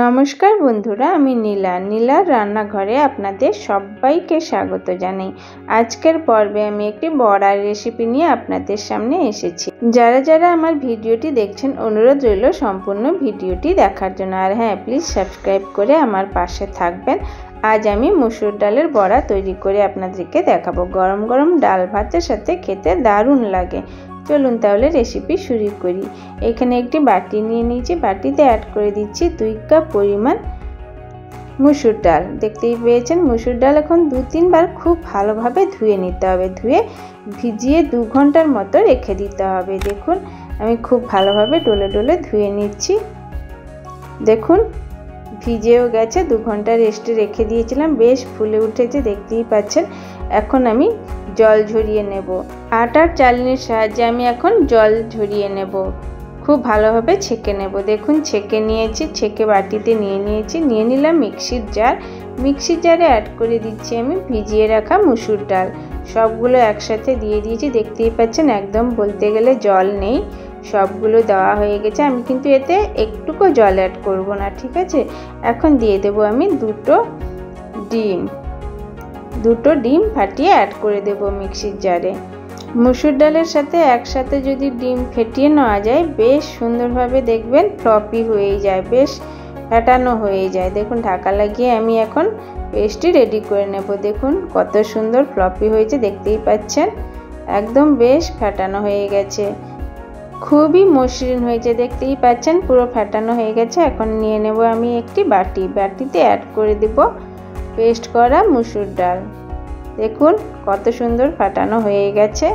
নমস্কার বন্ধুরা, আমি নীলার রান্নাঘরে আপনাদের সবাইকে স্বাগত জানাই। আজকের পর্বে আমি একটি বড়ার রেসিপি নিয়ে আপনাদের সামনে এসেছি। যারা যারা আমার ভিডিওটি দেখছেন অনুরোধ রইল সম্পূর্ণ ভিডিওটি দেখার জন্য। আর হ্যাঁ, প্লিজ সাবস্ক্রাইব করে আমার পাশে থাকবেন। আজ আমি মসুর ডালের বড়া তৈরি করে আপনাদেরকে দেখাবো। গরম গরম ডাল ভাতের সাথে খেতে দারুণ লাগে। চলুন তাহলে রেসিপি শুরু করি। এখানে একটি বাটি নিয়ে নিয়েছি, বাটিতে অ্যাড করে দিচ্ছি 2 কাপ পরিমাণ মসুর ডাল। দেখতেই পেয়েছেন মসুর ডাল এখন 2-3 বার খুব ভালোভাবে ধুয়ে নিতে হবে। ধুয়ে ভিজিয়ে 2 ঘন্টার মতো রেখে দিতে হবে। দেখুন আমি খুব ভালোভাবে ডলে ডলে ধুয়ে নিচ্ছি। দেখুন ভিজেও গেছে, 2 ঘন্টা রেস্টে রেখে দিয়েছিলাম, বেশ ফুলে উঠেছে দেখতেই পাচ্ছেন। এখন আমি জল ঝরিয়ে নেব। আটার চালনির সাহায্যে আমি এখন জল ঝরিয়ে নেব, খুব ভালোভাবে ছেঁকে নেব। দেখুন ছেঁকে নিয়েছি, ছেঁকে বাটিতে নিয়ে নিলাম মিক্সির জার। মিক্সির জারে অ্যাড করে দিচ্ছি আমি ভিজিয়ে রাখা মসুর ডাল। সবগুলো একসাথে দিয়ে দিয়েছি, দেখতেই পাচ্ছেন একদম বলতে গেলে জল নেই, সবগুলো দেওয়া হয়ে গেছে। আমি কিন্তু এতে একটুকু জল অ্যাড করব না, ঠিক আছে। এখন দিয়ে দেব আমি দুটো ডিম ফাটিয়ে অ্যাড করে দেব মিক্সির জারে। মসুর ডালের সাথে একসাথে যদি ডিম ফেটিয়ে নেওয়া যায় বেশ সুন্দরভাবে দেখবেন ফ্লপি হয়ে যায়, বেশ ফেটানো হয়ে যায়। দেখুন ঢাকা লাগিয়ে আমি এখন পেস্টটি রেডি করে নেব। দেখুন কত সুন্দর ফ্লপি হয়েছে দেখতেই পাচ্ছেন, একদম বেশ ফেটানো হয়ে গেছে, খুবই মসৃণ হয়েছে দেখতেই পাচ্ছেন, পুরো ফেটানো হয়ে গেছে। এখন নিয়ে নেব আমি একটি বাটিতে অ্যাড করে দেব পেস্ট করা মসুর ডাল। দেখুন কত সুন্দর ফাটানো হয়ে গেছে।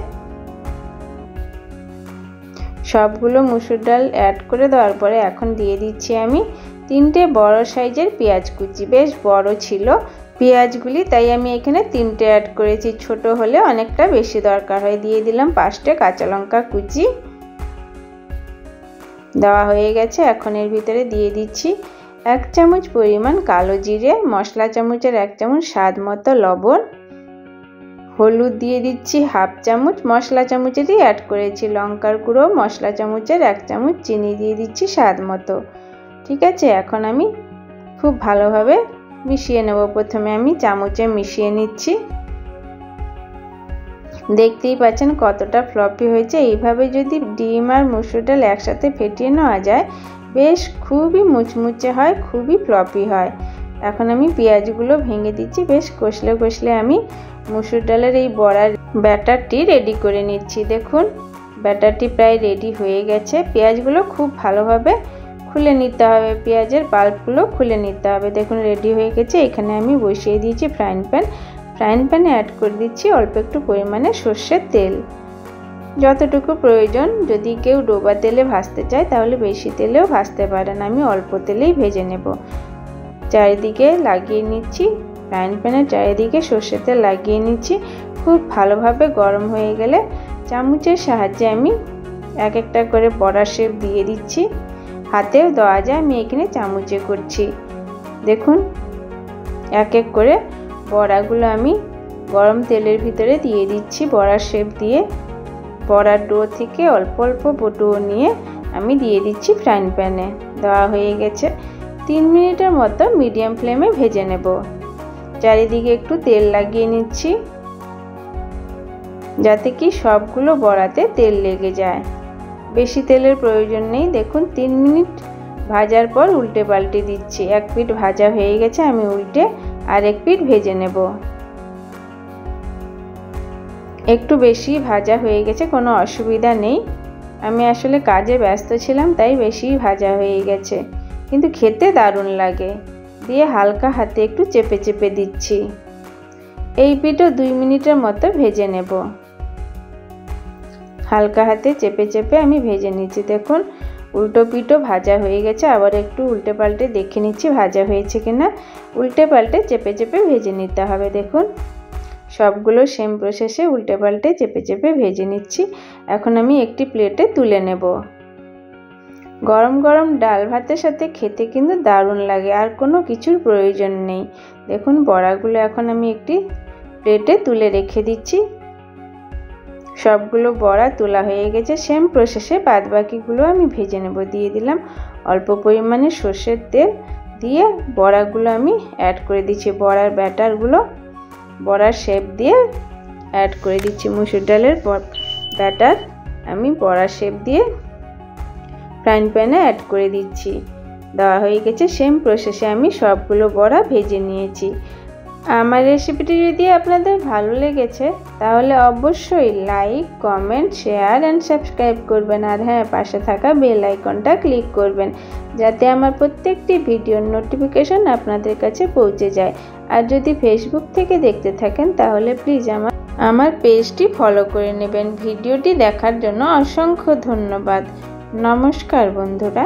সবগুলো মসুর ডাল অ্যাড করে দেওয়ার পরে এখন দিয়ে দিচ্ছি আমি 3টে বড় সাইজের পেঁয়াজ কুচি। বেশ বড় ছিল পেঁয়াজগুলি, তাই আমি এখানে 3টে অ্যাড করেছি, ছোট হলে অনেকটা বেশি দরকার হয়। দিয়ে দিলাম 5টে কাঁচা লঙ্কা কুচি, দেওয়া হয়ে গেছে। এখন এর ভিতরে দিয়ে দিচ্ছি 1 চামচ পরিমাণ কালো জিরে, মশলা চামচের 1 চামচ, স্বাদ মতো লবণ, হলুদ দিয়ে দিচ্ছি 1/2 চামচ, মশলা চামচেরই অ্যাড করেছি লঙ্কার গুঁড়ো, মশলা চামচের 1 চামচ, চিনি দিয়ে দিচ্ছি স্বাদ মতো, ঠিক আছে। এখন আমি খুব ভালোভাবে মিশিয়ে নেব। প্রথমে আমি চামচে মিশিয়ে নিচ্ছি, দেখতেই পাচ্ছেন কতটা ফ্লপি হয়েছে। এইভাবে যদি ডিম আর মসুর ডাল একসাথে ফেটিয়ে নেওয়া যায় বেশ খুবই মুচমুচে হয়, খুবই ফ্লপি হয়। এখন আমি পেঁয়াজগুলো ভেঙে দিচ্ছি, বেশ কষলে আমি মসুর ডালের এই বড়ার ব্যাটারটি রেডি করে নিচ্ছি। দেখুন ব্যাটারটি প্রায় রেডি হয়ে গেছে। পেঁয়াজগুলো খুব ভালোভাবে খুলে নিতে হবে, পেঁয়াজের পাল্পগুলো খুলে নিতে হবে। দেখুন রেডি হয়ে গেছে। এখানে আমি বসিয়ে দিয়েছি ফ্রাইং প্যানে অ্যাড করে দিচ্ছি অল্প একটু পরিমাণে সর্ষের তেল, যতটুকু প্রয়োজন। যদি কেউ ডোবা তেলে ভাজতে চায় তাহলে বেশি তেলেও ভাজতে পারেন, আমি অল্প তেলেই ভেজে নেব। চারিদিকে লাগিয়ে নিচ্ছি, ফ্রাইং প্যানের চারিদিকে সর্ষের তেল লাগিয়ে নিচ্ছি। খুব ভালোভাবে গরম হয়ে গেলে চামচের সাহায্যে আমি এক একটা করে বড়ার শেপ দিয়ে দিচ্ছি, হাতেও দেওয়া যায়, আমি এখানে চামচে করছি। দেখুন এক এক করে বড়াগুলো আমি গরম তেলের ভিতরে দিয়ে দিচ্ছি বড়ার শেপ দিয়ে। বড়ার ডো থেকে অল্প অল্প ডো নিয়ে আমি দিয়ে দিচ্ছি ফ্রাইং প্যানে। দেওয়া হয়ে গেছে। 3 মিনিটের মতো মিডিয়াম ফ্লেমে ভেজে নেব। চারিদিকে একটু তেল লাগিয়ে নিচ্ছি যাতে কি সবগুলো বড়াতে তেল লেগে যায়, বেশি তেলের প্রয়োজন নেই। দেখুন 3 মিনিট ভাজার পর উল্টে পাল্টে দিচ্ছি। এক পিঠ ভাজা হয়ে গেছে, আমি উল্টে আরেক পিঠ ভেজে নেব। একটু বেশি ভাজা হয়ে গেছে, কোনো অসুবিধা নেই, আমি আসলে কাজে ব্যস্ত ছিলাম তাই বেশি ভাজা হয়ে গেছে, কিন্তু খেতে দারুণ লাগে। দিয়ে হালকা হাতে একটু চেপে দিচ্ছি। এই পিঠও 2 মিনিটের মতো ভেজে নেব। হালকা হাতে চেপে আমি ভেজে নিচ্ছি। দেখুন উল্টো পিঠও ভাজা হয়ে গেছে, আবার একটু উল্টে পাল্টে দেখে নিচ্ছি ভাজা হয়েছে কিনা। উল্টে পাল্টে চেপে ভেজে নিতে হবে। দেখুন সবগুলো সেম প্রসেসে উল্টে পাল্টে চেপে ভেজে নিচ্ছি। এখন আমি একটি প্লেটে তুলে নেব। গরম গরম ডাল ভাতের সাথে খেতে কিন্তু দারুণ লাগে, আর কোনো কিছুর প্রয়োজন নেই। দেখুন বড়াগুলো এখন আমি একটি প্লেটে তুলে রেখে দিচ্ছি। সবগুলো বড়া তোলা হয়ে গেছে। সেম প্রসেসে বাদবাকিগুলো আমি ভেজে নেব। দিয়ে দিলাম অল্প পরিমাণে সর্ষের তেল, দিয়ে বড়াগুলো আমি অ্যাড করে দিচ্ছি। বড়ার ব্যাটারগুলো বড়ার শেপ দিয়ে অ্যাড করে দিচ্ছি। মুসুর ডালের ব্যাটার আমি বড়ার শেপ দিয়ে ফ্রাইং প্যানে অ্যাড করে দিচ্ছি। দেওয়া হয়ে গেছে। সেম প্রসেসে আমি সবগুলো বড়া ভেজে নিয়েছি। আমার রেসিপিটি যদি আপনাদের ভালো লেগেছে তাহলে অবশ্যই like, comment, share and subscribe করবেন। আর হ্যাঁ, পাশে থাকা বেল আইকনটা ক্লিক করবেন যাতে আমার প্রত্যেকটি ভিডিওর নোটিফিকেশন আপনাদের কাছে পৌঁছে যায়। আর যদি ফেসবুক থেকে দেখতে থাকেন তাহলে প্লিজ আমার পেজটি ফলো করে নেবেন। ভিডিওটি দেখার জন্য অসংখ্য ধন্যবাদ। নমস্কার বন্ধুরা।